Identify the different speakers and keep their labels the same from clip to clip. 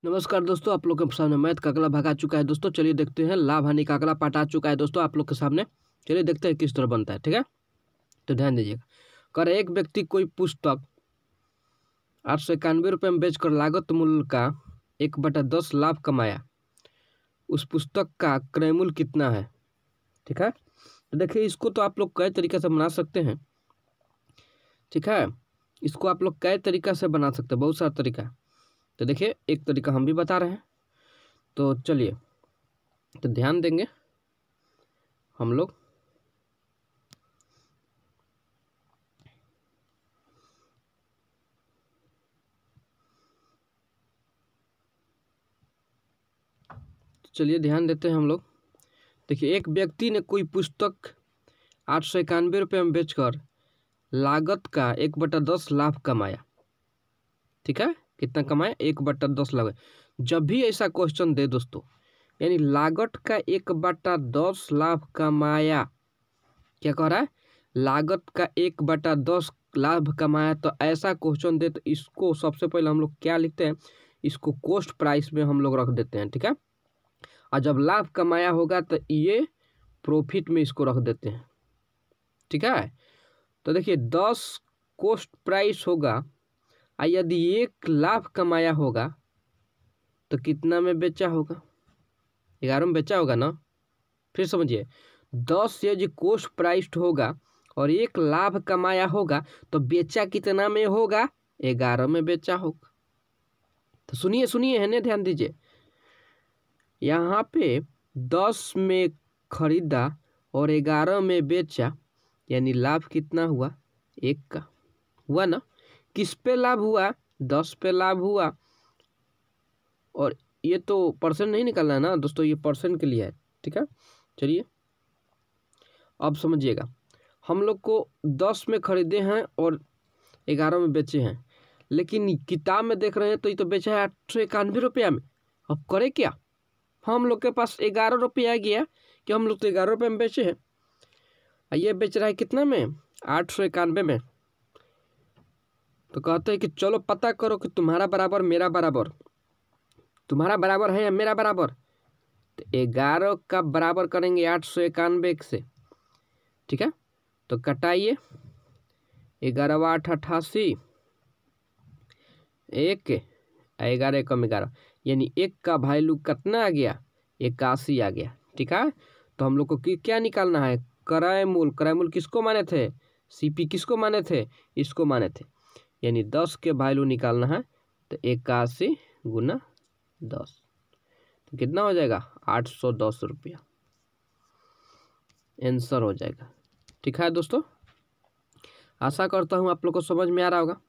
Speaker 1: नमस्कार दोस्तों, आप लोग के सामने मैथ का अगला भाग आ चुका है। दोस्तों चलिए देखते हैं, लाभ हानि का अगला पार्ट आ चुका है दोस्तों आप लोग के सामने। चलिए देखते हैं किस तरह बनता है। ठीक है, तो ध्यान दीजिएगा। कर एक व्यक्ति कोई पुस्तक 891 में बेचकर लागत मूल्य का 1/10 लाभ कमाया। उस पुस्तक का क्रय मूल्य कितना है? ठीक है, तो देखिए इसको तो आप लोग कई तरीके से बना सकते हैं। ठीक है, इसको आप लोग कई तरीका से बना सकते हैं, बहुत सारा तरीका है। तो देखिए एक तरीका हम भी बता रहे हैं, तो चलिए तो ध्यान देंगे हम लोग। चलिए ध्यान देते हैं हम लोग। देखिए एक व्यक्ति ने कोई पुस्तक 891 में बेचकर लागत का 1/10 लाभ कमाया। ठीक है, कितना कमाया? 1/10 लाभ। जब भी ऐसा क्वेश्चन दे दोस्तों, यानी लागत का 1/10 लाभ कमाया, क्या कह रहा है? लागत का 1/10 लाभ कमाया, तो ऐसा क्वेश्चन दे तो इसको सबसे पहले हम लोग क्या लिखते हैं? इसको कॉस्ट प्राइस में हम लोग रख देते हैं। ठीक है, और जब लाभ कमाया होगा तो ये प्रॉफिट में इसको रख देते हैं। ठीक है, तो देखिए 10 कॉस्ट प्राइस होगा, और यदि 1 लाभ कमाया होगा तो कितना में बेचा होगा? 11 में बेचा होगा ना। फिर समझिए, 10 यदि कॉस्ट प्राइस होगा और 1 लाभ कमाया होगा तो बेचा कितना में होगा? 11 में बेचा होगा। तो सुनिए सुनिए, है ना, ध्यान दीजिए। यहाँ पे 10 में खरीदा और 11 में बेचा, यानी लाभ कितना हुआ? 1 का हुआ ना। किस पे लाभ हुआ? 10 पे लाभ हुआ। और ये तो परसेंट नहीं निकलना है ना दोस्तों, ये परसेंट के लिए है। ठीक है, चलिए अब समझिएगा। हम लोग को 10 में खरीदे हैं और 11 में बेचे हैं, लेकिन किताब में देख रहे हैं तो ये तो बेचा है 891 में। अब करें क्या? हम लोग के पास 11 रुपये आ गया कि हम लोग तो 11 रुपये में बेचे हैं, ये बेच रहा है कितना में? 891 में। तो कहते हैं कि चलो पता करो कि तुम्हारा बराबर मेरा बराबर, तुम्हारा बराबर है या मेरा बराबर। तो 11 का बराबर करेंगे 891 से। ठीक है, तो कटाइए, 11 8 88, 1 11 कम 11, यानी 1 का वैल्यू कितना आ गया? 81 आ गया। ठीक है, तो हम लोग को क्या निकालना है? क्रय मूल्य। क्रय मूल्य किसको माने थे? सीपी किसको माने थे? इसको माने थे, यानी 10 के वैल्यू निकालना है। तो 81 गुना 10, तो कितना हो जाएगा? 810 रुपया आंसर हो जाएगा। ठीक है दोस्तों, आशा करता हूँ आप लोग को समझ में आ रहा होगा।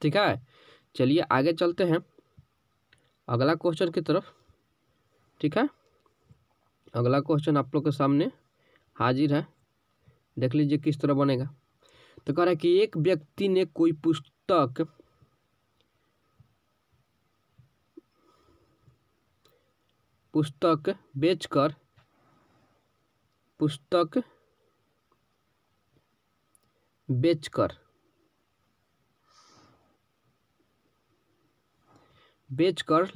Speaker 1: ठीक है, चलिए आगे चलते हैं अगला क्वेश्चन की तरफ। ठीक है, अगला क्वेश्चन आप लोग के सामने हाजिर है, देख लीजिए किस तरह बनेगा। तो कह रहा है कि एक व्यक्ति ने कोई पुस्तक बेचकर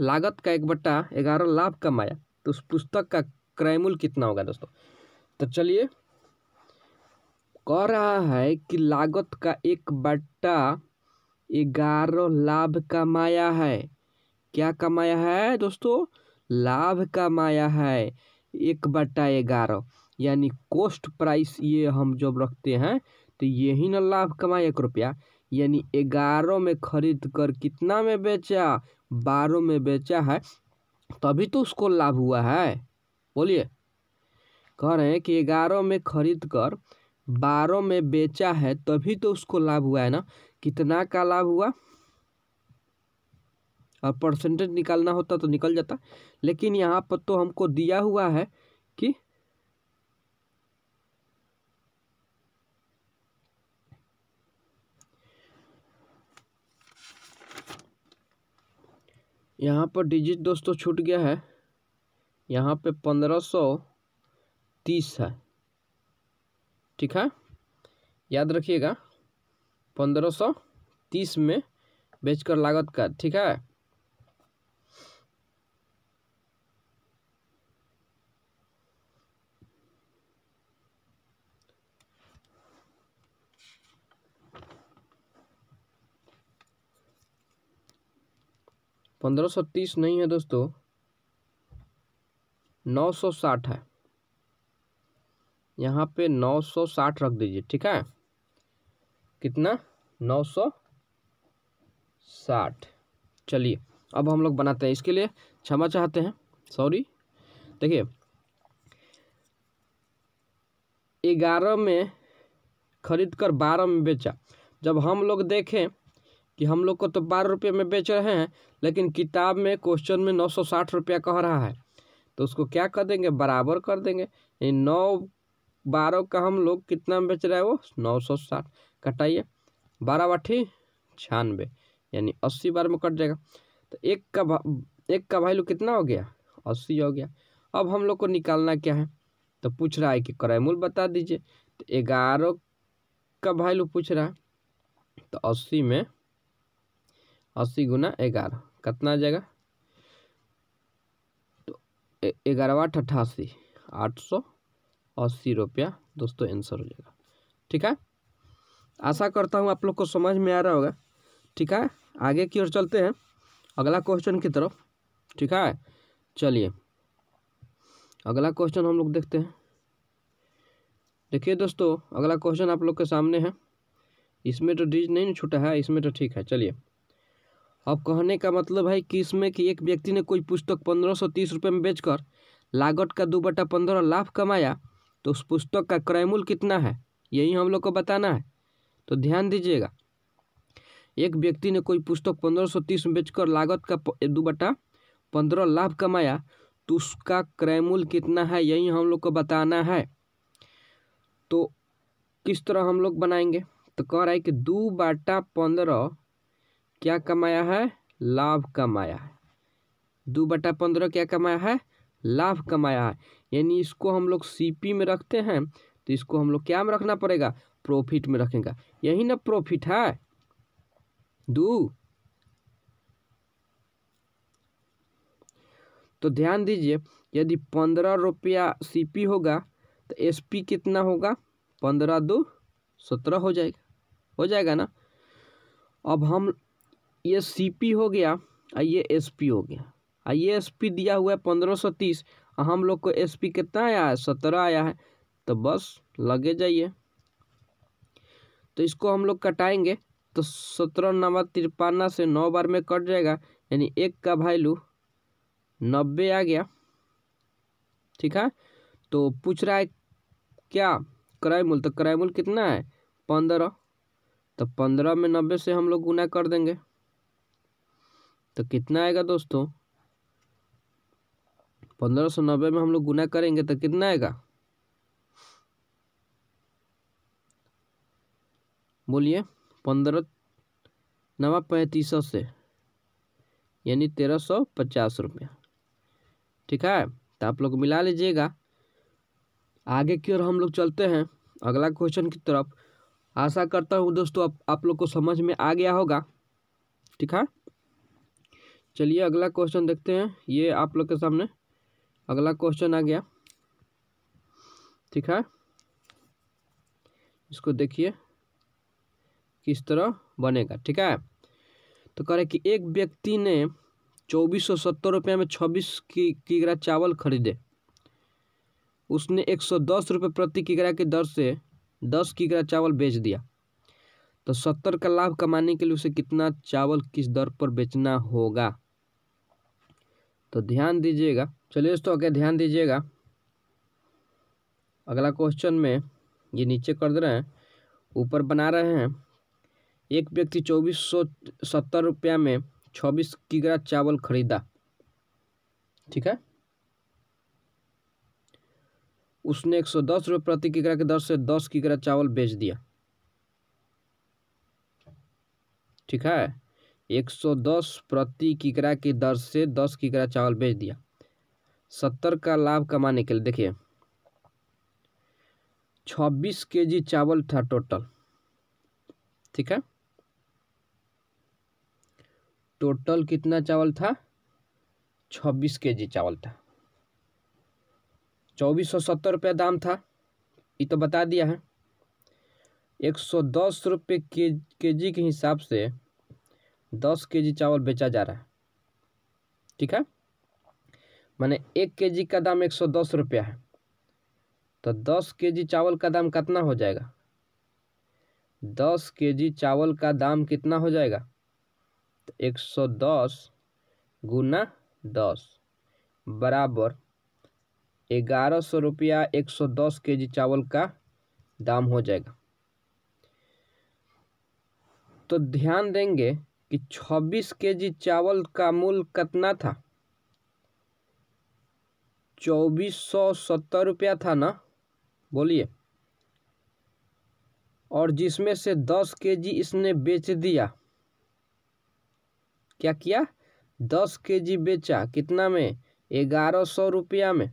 Speaker 1: लागत का 1/11 लाभ कमाया। तो उस पुस्तक का क्रय मूल्य कितना होगा दोस्तों? तो चलिए, कह रहा है कि लागत का 1/11 लाभ कमाया है। क्या कमाया है दोस्तों? लाभ कमाया है 1/11, यानी कॉस्ट प्राइस ये हम जब रखते हैं तो यही ना लाभ कमाया 1 रुपया, यानी 11 में खरीद कर कितना में बेचा? 12 में बेचा है, तभी तो उसको लाभ हुआ है। बोलिए, कह रहे हैं कि 11 में खरीद कर 12 में बेचा है, तभी तो उसको लाभ हुआ है ना। कितना का लाभ हुआ? और परसेंटेज निकालना होता तो निकल जाता, लेकिन यहाँ पर तो हमको दिया हुआ है कि यहाँ पर डिजिट दोस्तों छूट गया है। यहाँ पे 1530 है। ठीक है, याद रखिएगा, 1530 में बेचकर लागत का। ठीक है, 1530 नहीं है दोस्तों, 960 है। यहाँ पे 960 रख दीजिए, ठीक है। कितना? 960। चलिए अब हम लोग बनाते हैं। इसके लिए क्षमा चाहते हैं, सॉरी। देखिए 11 में खरीद कर 12 में बेचा। जब हम लोग देखें कि हम लोग को तो 12 रुपये में बेच रहे हैं, लेकिन किताब में क्वेश्चन में 960 रुपया कह रहा है, तो उसको क्या कर देंगे? बराबर कर देंगे। 9 12 का हम लोग कितना में बेच रहा है? वो 960। कटाइए, 12 8 96, यानी 80 बार में कट जाएगा। तो एक का वैल्यू कितना हो गया? 80 हो गया। अब हम लोग को निकालना क्या है? तो पूछ रहा है कि क्रय मूल्य बता दीजिए। तो 11 का वैल्यू पूछ रहा है, तो 80 में 80 गुना 11 कितना आ जाएगा? तो 11 8 88, 880 रुपया दोस्तों आंसर हो जाएगा। ठीक है, आशा करता हूँ आप लोग को समझ में आ रहा होगा। ठीक है, आगे की ओर चलते हैं अगला क्वेश्चन की तरफ। ठीक है, चलिए अगला क्वेश्चन हम लोग देखते हैं। देखिए दोस्तों, अगला क्वेश्चन आप लोग के सामने है। इसमें तो डिजिट नहीं छूटा है, इसमें तो ठीक है। चलिए, अब कहने का मतलब है कि इसमें कि एक व्यक्ति ने कोई पुस्तक 1530 रुपये में बेचकर लागत का 2/15 लाभ कमाया, तो उस पुस्तक का क्रय मूल्य कितना है, यही हम लोग को बताना है। तो ध्यान दीजिएगा, एक व्यक्ति ने कोई पुस्तक 1530 में बेचकर लागत का 2/15 लाभ कमाया, तो उसका क्रय मूल्य कितना है, यही हम लोग को बताना है। तो किस तरह हम लोग बनाएंगे? तो कह रहा है कि 2/15 क्या कमाया है? लाभ कमाया है। 2/15 क्या कमाया है? लाभ कमाया है। यानी इसको हम लोग सीपी में रखते हैं, तो इसको हम लोग क्या में रखना पड़ेगा? प्रॉफिट में रखेंगे। यही ना प्रॉफिट है। तो ध्यान दीजिए, यदि 15 रुपया सीपी होगा तो एसपी कितना होगा? 15 2 17 हो जाएगा ना। अब हम ये सीपी हो गया और ये एसपी हो गया, और ये एसपी दिया हुआ है 1530, और हम लोग को एसपी कितना आया है? 17 आया है। तो बस लगे जाइए। तो इसको हम लोग कटाएंगे, तो 17 9 53 से 9 बार में कट जाएगा, यानी एक का वैल्यू 90 आ गया। ठीक है, तो पूछ रहा है क्या? क्रय मूल्य। तो क्रय मूल्य कितना है? 15। तो 15 में 90 से हम लोग गुना कर देंगे, तो कितना आएगा दोस्तों? 15 से 90 में हम लोग गुना करेंगे तो कितना आएगा? बोलिए। 15 9 35 से, यानी 1350 रुपया। ठीक है, तो आप लोग मिला लीजिएगा। आगे की ओर हम लोग चलते हैं अगला क्वेश्चन की तरफ। आशा करता हूँ दोस्तों आप लोग को समझ में आ गया होगा। ठीक है, चलिए अगला क्वेश्चन देखते हैं। ये आप लोग के सामने अगला क्वेश्चन आ गया। ठीक है, इसको देखिए किस तरह बनेगा। ठीक है, तो कह रहे कि एक व्यक्ति ने 2470 रुपये में 26 किग्रा चावल खरीदे। उसने 110 रुपये प्रति किग्रा की दर से 10 किग्रा चावल बेच दिया। तो 70 का लाभ कमाने के लिए उसे कितना चावल किस दर पर बेचना होगा? तो ध्यान दीजिएगा। चलिए दोस्तों आगे ध्यान दीजिएगा। अगला क्वेश्चन में ये नीचे कर दे रहे हैं, ऊपर बना रहे हैं। एक व्यक्ति 2470 रुपया में 26 किग्रा चावल खरीदा। ठीक है, उसने 110 रुपये प्रति किग्रा की दर से 10 किग्रा चावल बेच दिया। ठीक है, 110 प्रति किग्रा की दर से 10 किग्रा चावल बेच दिया। 70 का लाभ कमाने के लिए देखिए 26 केजी चावल था टोटल। ठीक है, टोटल कितना चावल था? 26 केजी चावल था। 2470 रुपया दाम था, ये तो बता दिया है। 110 रुपये केजी के हिसाब से 10 केजी चावल बेचा जा रहा है। ठीक है, माने 1 केजी का दाम 110 रुपया है, तो 10 केजी चावल का दाम कितना हो जाएगा? 10 केजी चावल का दाम कितना हो जाएगा? तो 110 गुना 10 बराबर 1100 रुपया 110 केजी चावल का दाम हो जाएगा। तो ध्यान देंगे कि 26 केजी चावल का मूल्य कितना था? 2470 रुपया था ना, बोलिए। और जिसमें से 10 केजी इसने बेच दिया, क्या किया? 10 केजी बेचा, कितना में? 1100 रुपया में।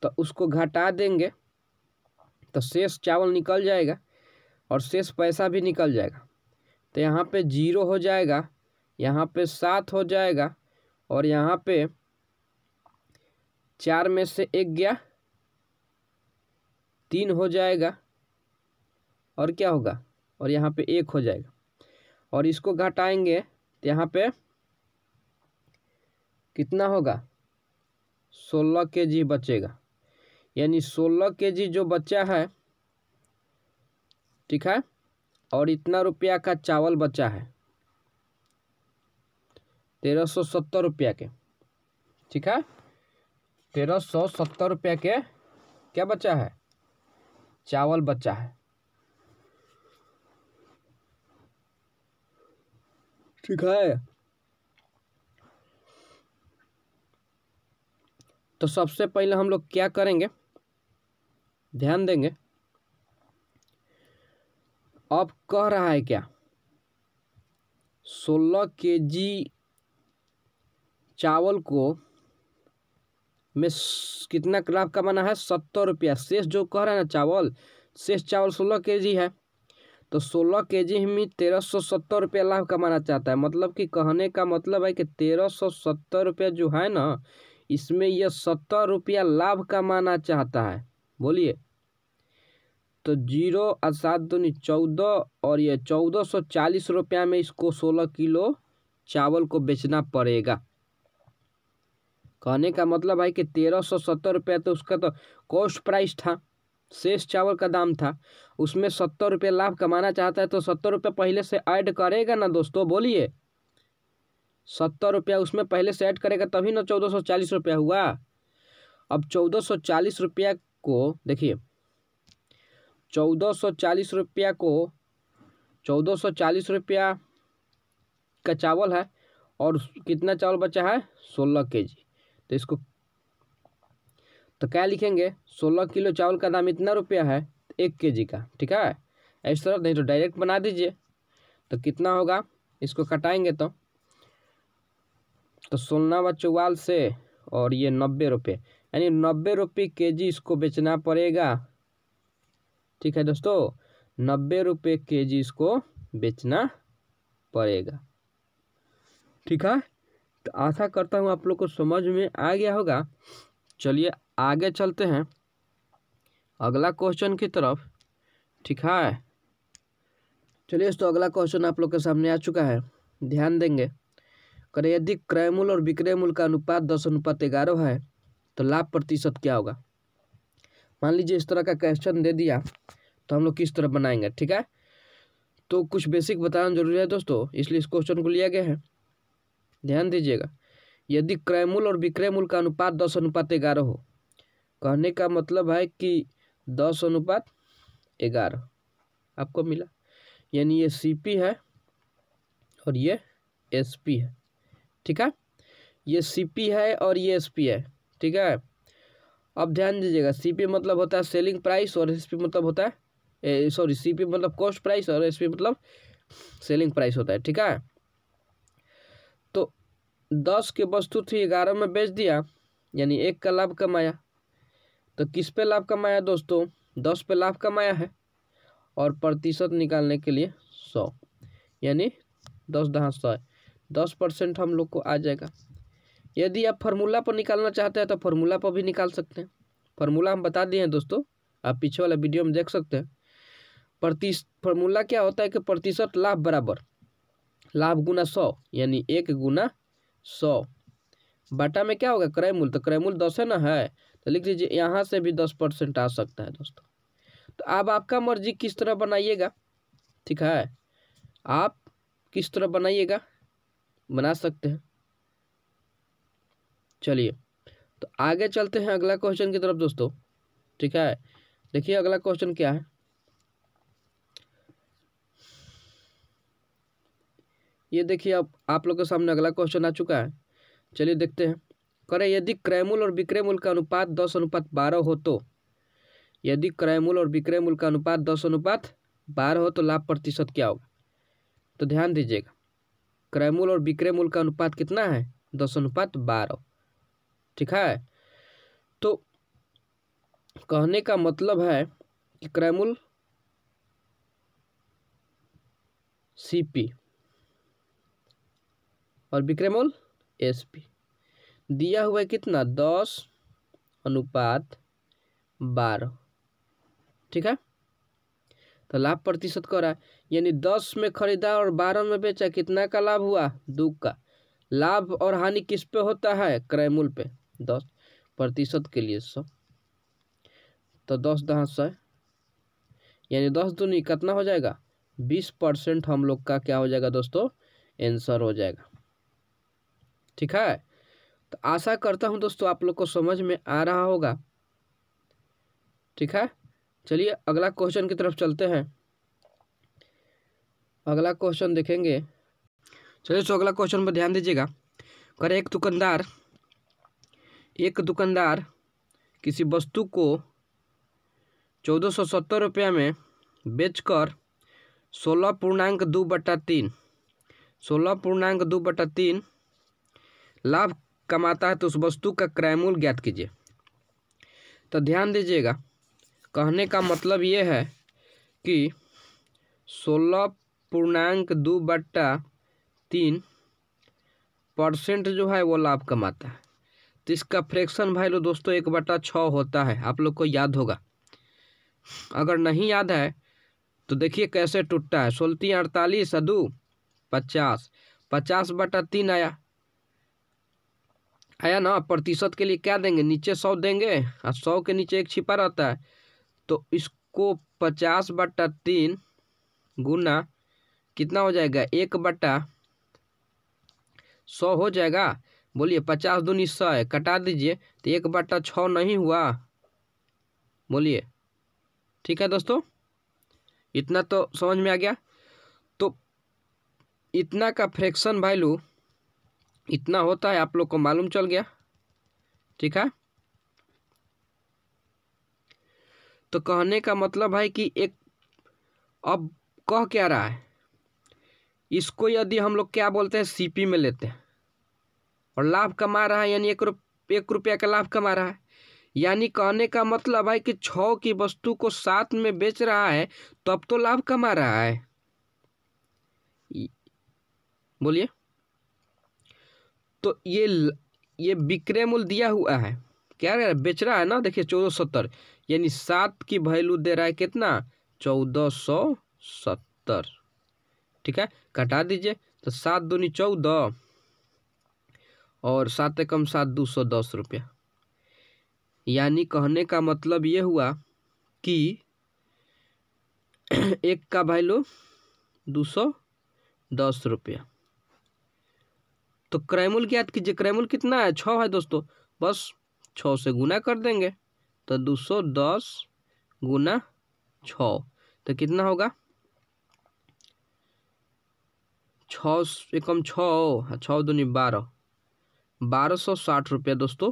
Speaker 1: तो उसको घटा देंगे तो शेष चावल निकल जाएगा और शेष पैसा भी निकल जाएगा। तो यहाँ पे 0 हो जाएगा, यहाँ पे 7 हो जाएगा और यहाँ पे 4 में से 1 गया, 3 हो जाएगा और क्या होगा? और यहाँ पे 1 हो जाएगा और इसको घटाएंगे तो यहाँ पे कितना होगा? 16 केजी बचेगा, यानी 16 केजी जो बचा है, ठीक है, और इतना रुपया का चावल बचा है 1370 रुपया के, ठीक है, 1370 रुपया के क्या बचा है? चावल बचा है, ठीक है। तो सबसे पहले हम लोग क्या करेंगे, ध्यान देंगे। अब कह रहा है क्या? 16 केजी चावल को में कितना लाभ कमाना है? 70 रुपया। शेष जो कह रहा है ना चावल, शेष चावल 16 केजी है, तो 16 केजी में 1370 रुपया लाभ कमाना चाहता है। मतलब कि कहने का मतलब है कि 1370 रुपया जो है ना, इसमें यह 70 रुपया लाभ कमाना चाहता है। बोलिए, तो 0 और 7 दूनी 14 और ये 1440 रुपया में इसको 16 किलो चावल को बेचना पड़ेगा। कहने का मतलब है कि 1370 रुपया तो उसका तो कॉस्ट प्राइस था, शेष चावल का दाम था, उसमें 70 रुपये लाभ कमाना चाहता है, तो 70 रुपये पहले से ऐड करेगा ना दोस्तों। बोलिए, 70 रुपया उसमें पहले से ऐड करेगा तभी ना 1440 रुपया हुआ। अब 1440 रुपया को देखिए, 1440 रुपया को 1440 रुपया का चावल है और कितना चावल बचा है? 16 केजी। तो इसको तो क्या लिखेंगे? 16 किलो चावल का दाम इतना रुपया है 1 केजी का, ठीक है। इस तरह नहीं तो डायरेक्ट बना दीजिए, तो कितना होगा? इसको कटाएंगे तो 16 व 44 से और ये 90 रुपये, यानी 90 रुपये केजी इसको बेचना पड़ेगा, ठीक है दोस्तों। 90 रुपये केजी इसको बेचना पड़ेगा, ठीक है। तो आशा करता हूँ आप लोग को समझ में आ गया होगा। चलिए आगे चलते हैं अगला क्वेश्चन की तरफ, ठीक है। चलिए तो अगला क्वेश्चन आप लोग के सामने आ चुका है, ध्यान देंगे। करें यदि क्रय मूल्य और विक्रय मूल्य का अनुपात 10:11 है तो लाभ प्रतिशत क्या होगा? मान लीजिए इस तरह का क्वेश्चन दे दिया तो हम लोग किस तरह बनाएंगे, ठीक है। तो कुछ बेसिक बताना जरूरी है दोस्तों, इसलिए इस क्वेश्चन को लिया गया है, ध्यान दीजिएगा। यदि क्रय मूल्य और विक्रय मूल्य का अनुपात 10:11 हो, कहने का मतलब है कि 10:11 आपको मिला, यानी ये सीपी है और ये एसपी है, ठीक है। ये सीपी है और ये एसपी है, ठीक है। अब ध्यान दीजिएगा, सीपी मतलब होता है सेलिंग प्राइस और एसपी मतलब होता है सीपी मतलब कॉस्ट प्राइस और एसपी मतलब सेलिंग प्राइस होता है, ठीक है। तो 10 की वस्तु थी 11 में बेच दिया, यानी 1 का लाभ कमाया। तो किस पे लाभ कमाया दोस्तों? 10 पे लाभ कमाया है और प्रतिशत निकालने के लिए 100, यानी 10 × 100 10% हम लोग को आ जाएगा। यदि आप फार्मूला पर निकालना चाहते हैं तो फार्मूला पर भी निकाल सकते हैं। फार्मूला हम बता दिए हैं दोस्तों, आप पीछे वाला वीडियो में देख सकते हैं। फार्मूला क्या होता है कि प्रतिशत लाभ बराबर लाभ गुना 100, यानी 1 गुना 100 बटा में क्या होगा क्रय मूल्य, तो क्रय मूल्य 10 है ना, है तो लिख लीजिए यहाँ से भी 10% आ सकता है दोस्तों। तो अब आपका मर्जी किस तरह बनाइएगा, ठीक है, आप किस तरह बनाइएगा बना सकते हैं। चलिए तो आगे चलते हैं अगला क्वेश्चन की तरफ दोस्तों, ठीक है। देखिए अगला क्वेश्चन क्या है, ये देखिए अब आप लोग के सामने अगला क्वेश्चन आ चुका है। चलिए देखते हैं। करें यदि क्रयमूल्य और विक्रय मूल्य का अनुपात 10:12 हो तो, यदि क्रयमूल्य और विक्रय मूल्य का अनुपात 10:12 हो तो लाभ प्रतिशत क्या होगा। तो ध्यान दीजिएगा, क्रयमूल्य और विक्रय मूल्य का अनुपात कितना है 10:12, ठीक है। तो कहने का मतलब है कि क्रयमूल्य CP और विक्रय मूल्य SP दिया हुआ है कितना 10:12, ठीक है। तो लाभ प्रतिशत कर रहा है, यानी 10 में खरीदा और 12 में बेचा, कितना का लाभ हुआ 2 का। लाभ और हानि किस पे होता है क्रय मूल्य पे, 10% के लिए 100, तो 10×100 यानी 10 दूनी कितना हो जाएगा 20% हम लोग का क्या हो जाएगा दोस्तों आंसर हो जाएगा, ठीक है। तो आशा करता हूं दोस्तों आप लोग को समझ में आ रहा होगा, ठीक है। चलिए अगला क्वेश्चन की तरफ चलते हैं। अगला क्वेश्चन देखेंगे, चलिए तो अगला क्वेश्चन पर ध्यान दीजिएगा। कर एक दुकानदार किसी वस्तु को 1470 रुपया में बेचकर 16.2/3 लाभ कमाता है तो उस वस्तु का क्रय मूल्य ज्ञात कीजिए। तो ध्यान दीजिएगा, कहने का मतलब ये है कि 16.2/3% जो है वो लाभ कमाता है। तो इसका फ्रैक्शन वैल्यू दोस्तों 1/6 होता है, आप लोग को याद होगा। अगर नहीं याद है तो देखिए कैसे टूटता है, 16×3 = 48 2 50, 50/3 आया ना। प्रतिशत के लिए क्या देंगे, नीचे 100 देंगे और 100 के नीचे एक छिपा रहता है, तो इसको 50/3 गुना कितना हो जाएगा 1/100 हो जाएगा। बोलिए 50 दूनी 100 है, कटा दीजिए तो 1/6 नहीं हुआ, बोलिए, ठीक है दोस्तों। इतना तो समझ में आ गया। तो इतना का फ्रैक्शन वैल्यू इतना होता है, आप लोग को मालूम चल गया, ठीक है। तो कहने का मतलब है कि एक अब कह क्या रहा है, इसको यदि हम लोग क्या बोलते हैं CP में लेते हैं और लाभ कमा रहा है, यानी 1 रुपया का लाभ कमा रहा है, यानी कहने का मतलब है कि 6 की वस्तु को 7 में बेच रहा है तब तो लाभ कमा रहा है, बोलिए। तो ये विक्रय मूल्य दिया हुआ है, क्या बेच रहा है ना, देखिए 1470, यानी 7 की वैल्यू दे रहा है कितना 1470, ठीक है। कटा दीजिए तो 7 दूनी 14 और 7 कम 7 210 रुपया, यानी कहने का मतलब ये हुआ कि एक का वैल्यू 210 रुपया। तो क्रय मूल्य ज्ञात कीजिए, क्रय मूल्य कितना है 6 है दोस्तों, बस 6 से गुना कर देंगे तो 210 गुना 6 तो कितना होगा 6 एकम 6 6 दूनी 12, 1260 रुपया दोस्तों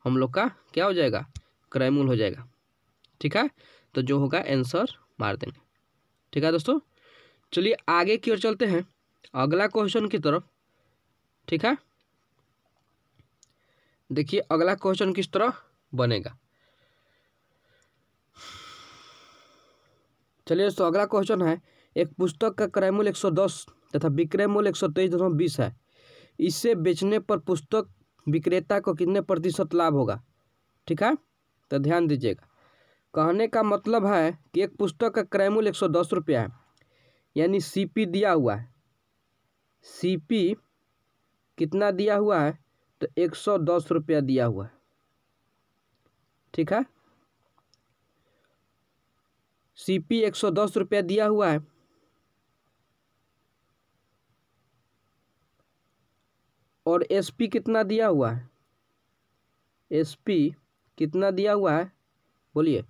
Speaker 1: हम लोग का क्या हो जाएगा क्रय मूल्य हो जाएगा, ठीक है। तो जो होगा आंसर मार देंगे, ठीक है दोस्तों। चलिए आगे की ओर चलते हैं अगला क्वेश्चन की तरफ, ठीक है। देखिए अगला क्वेश्चन किस तरह बनेगा। चलिए तो अगला क्वेश्चन है, एक पुस्तक का क्रय मूल्य 110 तथा विक्रय मूल्य 123.20 है, इसे बेचने पर पुस्तक विक्रेता को कितने प्रतिशत लाभ होगा, ठीक है। तो ध्यान दीजिएगा, कहने का मतलब है कि एक पुस्तक का क्रय मूल्य 110 रुपया है, यानी CP दिया हुआ है, CP कितना दिया हुआ है, तो 110 रुपया दिया हुआ है। ठीक है, CP 110 रुपया दिया हुआ है। और SP कितना दिया हुआ है, SP कितना दिया हुआ है बोलिए,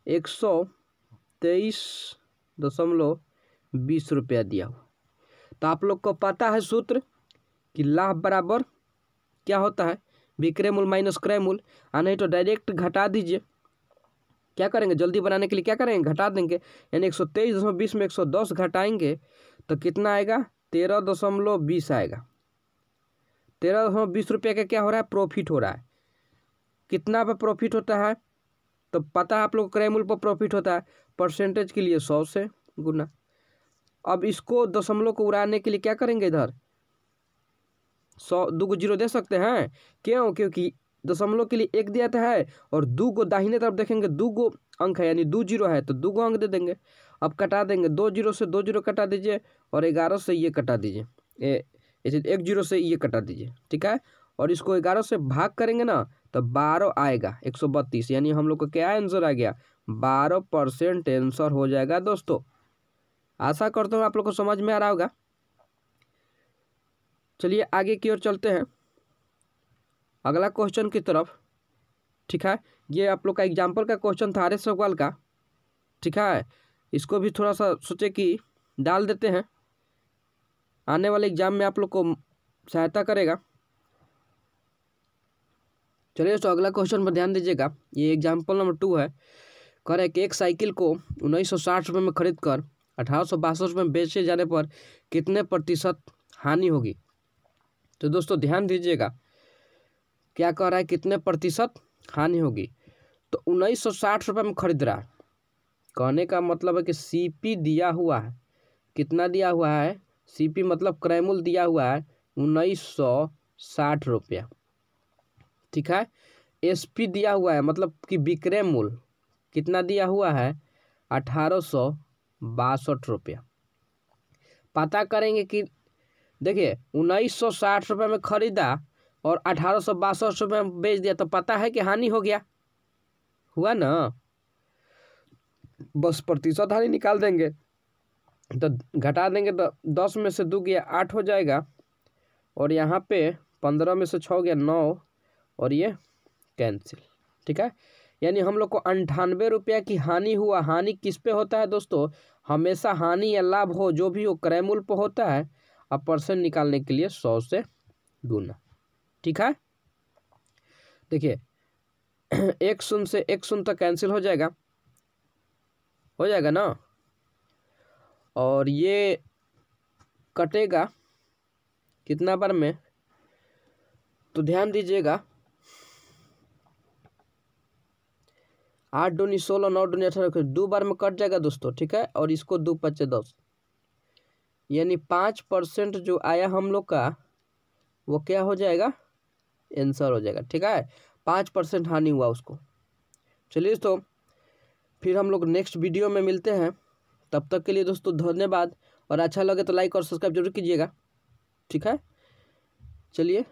Speaker 1: 123.20 रुपया दिया हुआ। तो आप लोग को पता है सूत्र कि लाभ बराबर क्या होता है, विक्रय मूल्य माइनस क्रय मूल्य। नहीं तो डायरेक्ट घटा दीजिए। क्या करेंगे, जल्दी बनाने के लिए क्या करेंगे, घटा देंगे। यानी 123.20 में 110 घटाएंगे तो कितना आएगा, 13.20 आएगा। 13.20 रुपये का क्या हो रहा है, प्रॉफिट हो रहा है। कितना पर प्रॉफिट होता है, तो पता है आप लोग क्रय मूल्य पर प्रॉफिट होता है, परसेंटेज के लिए 100 से गुना। अब इसको दशमलव को उड़ाने के लिए क्या करेंगे, इधर 100 2 को जीरो दे सकते हैं। क्यों, क्योंकि दशमलव के लिए 1 दिया था है, और 2 को दाहिने तरफ देखेंगे 2 को अंक है, यानी 2 जीरो है तो 2 को अंक दे देंगे। अब कटा देंगे, 2 जीरो से 2 जीरो कटा दीजिए, और 11 से ये कटा दीजिए, 1 जीरो से ये कटा दीजिए। ठीक है, और इसको 11 से भाग करेंगे ना तो 12 आएगा, 132। यानी हम लोग को क्या आंसर आ गया, 12% आंसर हो जाएगा दोस्तों। आशा करता हूँ आप लोग को समझ में आ रहा होगा। चलिए आगे की ओर चलते हैं, अगला क्वेश्चन की तरफ। ठीक है, ये आप लोग का एग्जाम्पल का क्वेश्चन था 8 सवाल का। ठीक है, इसको भी थोड़ा सा सोचे कि डाल देते हैं, आने वाले एग्जाम में आप लोग को सहायता करेगा। चलिए तो अगला क्वेश्चन पर ध्यान दीजिएगा। ये एग्जाम्पल नंबर 2 है। कह रहे हैं कि एक साइकिल को 1960 रुपये में खरीद कर 1862 रुपये में बेचे जाने पर कितने प्रतिशत हानि होगी। तो दोस्तों ध्यान दीजिएगा, क्या कह रहा है, कितने प्रतिशत हानि होगी। तो 1960 रुपये में खरीद रहा है, कहने का मतलब है कि CP दिया हुआ है। कितना दिया हुआ है, CP मतलब क्रय मूल्य दिया हुआ है 1960 रुपया। ठीक है, SP दिया हुआ है, मतलब कि विक्रय मूल्य कितना दिया हुआ है, 1862 रुपया। पता करेंगे कि देखिए 1960 रुपये में खरीदा और 1862 रुपये में बेच दिया, तो पता है कि हानि हो गया, हुआ ना। बस प्रतिशत हानि निकाल देंगे, तो घटा देंगे तो 10 में से 2 गया 8 हो जाएगा, और यहाँ पे 15 में से 6 गया 9, और ये कैंसिल। ठीक है, यानी हम लोग को 98 रुपया की हानि हुआ। हानि किस पे होता है दोस्तों, हमेशा हानि या लाभ हो जो भी हो क्रय मूल्य पे होता है। अब परसेंट निकालने के लिए 100 से गुना। ठीक है, देखिए 1 शून्य से 1 शून्य तक कैंसिल हो जाएगा ना, और ये कटेगा कितना बार में, तो ध्यान दीजिएगा 8 दूनी 16, 9 दूनी 18, 2 बार में कट जाएगा दोस्तों। ठीक है, और इसको 2 पचे 10, यानी 5% जो आया हम लोग का वो क्या हो जाएगा, आंसर हो जाएगा। ठीक है, 5% हानि हुआ उसको। चलिए तो फिर हम लोग नेक्स्ट वीडियो में मिलते हैं, तब तक के लिए दोस्तों धन्यवाद, और अच्छा लगे तो लाइक और सब्सक्राइब जरूर कीजिएगा। ठीक है, चलिए।